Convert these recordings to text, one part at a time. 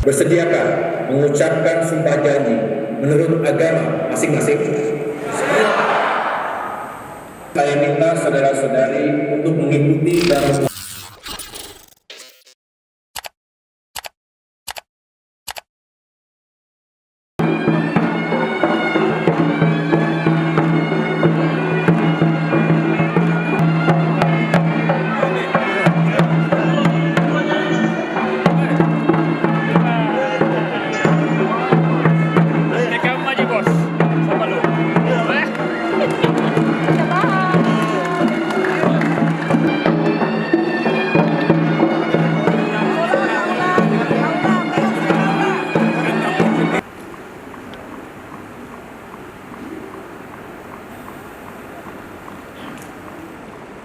Bersediakah mengucapkan sumpah janji menurut agama masing-masing? Saya minta saudara-saudari untuk mengikuti dan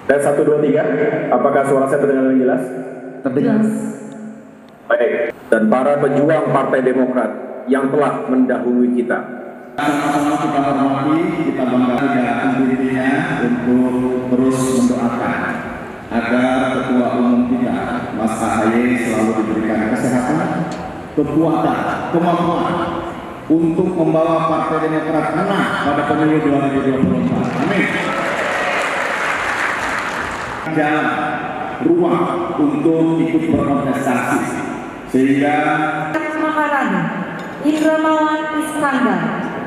dan 1, 2, 3. Apakah suara saya terdengar dengan jelas? Terdengar. Baik. Dan para pejuang Partai Demokrat yang telah mendahului kita. Sama-sama kita hormati, kita banggakan intinya untuk terus mendoakan agar Ketua Umum kita, Mas AHY, selalu diberikan kesehatan, kekuatan, kemampuan untuk membawa Partai Demokrat menang pada pemilu 2024. Amin. Jalan ruang untuk ikut berkontestasi sehingga Maharani, Indramawan Iskandar,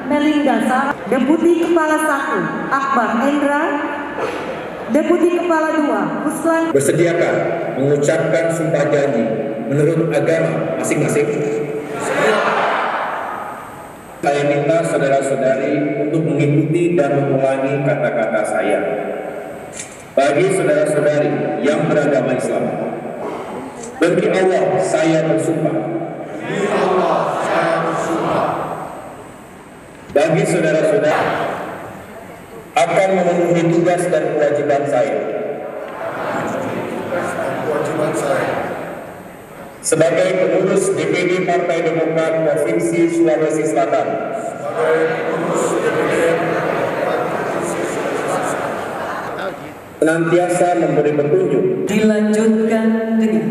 Melinda Sar, Deputi Kepala 1 Akbar Endra, Deputi Kepala 2 Ruslan. Bersediakah mengucapkan sumpah janji menurut agama masing-masing? Saya minta saudara-saudari untuk mengikuti dan mengulangi kata-kata saya. Bagi saudara-saudari yang beragama Islam, demi Allah saya bersumpah. Demi Allah saya bersumpah. Bagi saudara-saudara, akan memenuhi tugas dan kewajiban saya. Sebagai pengurus DPD Partai Demokrat Provinsi Sulawesi Selatan. Senantiasa memberi petunjuk. Dilanjutkan dengan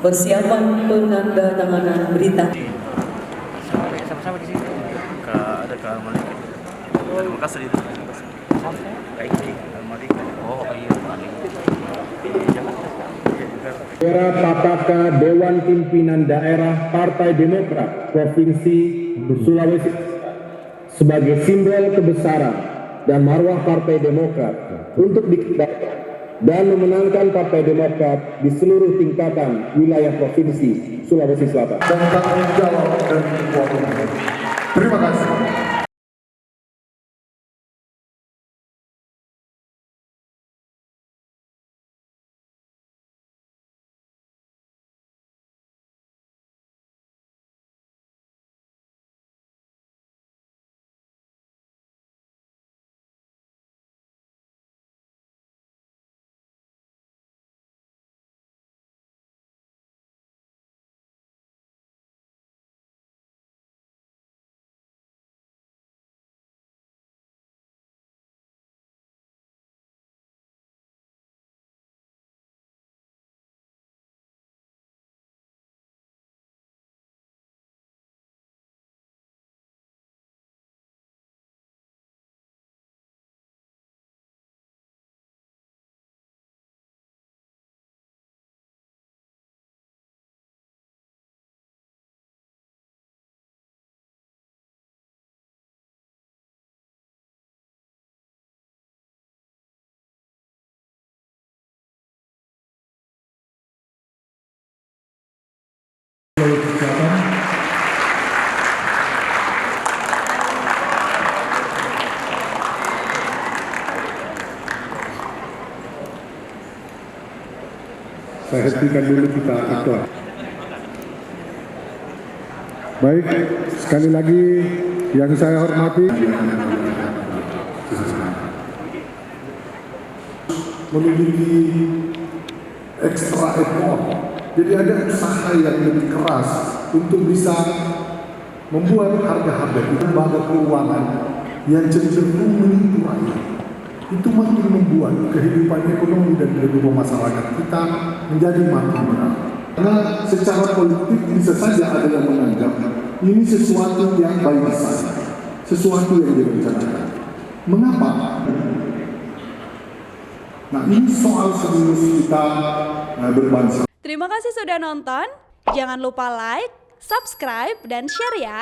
persiapan penandatanganan berita. Sama-sama di sini. Ada ke Malik. Dari Makassar itu. Kaiki, Malik. Oh iya, Malik. Era Pataka Dewan Pimpinan Daerah Partai Demokrat Provinsi Sulawesi sebagai simbol kebesaran dan marwah Partai Demokrat untuk dikembangkan dan memenangkan Partai Demokrat di seluruh tingkatan wilayah Provinsi Sulawesi Selatan. Dan tanggung jawab dari Ketua Umum. Terima kasih. Saya hentikan dulu, kita atur. Baik, sekali lagi yang saya hormati, memiliki ekstra effort. Jadi ada usaha yang lebih keras untuk bisa membuat harga-harga lembaga keuangan yang cenderung menipu rakyat. Itu makin membuat kehidupan ekonomi dan kehidupan masyarakat kita menjadi makin berat. Karena secara politik bisa saja ada yang menganggap ini sesuatu yang by design, sesuatu yang direncanakan. Mengapa? Nah, ini soal serius kita berbangsa. Terima kasih sudah nonton. Jangan lupa like, subscribe, dan share ya.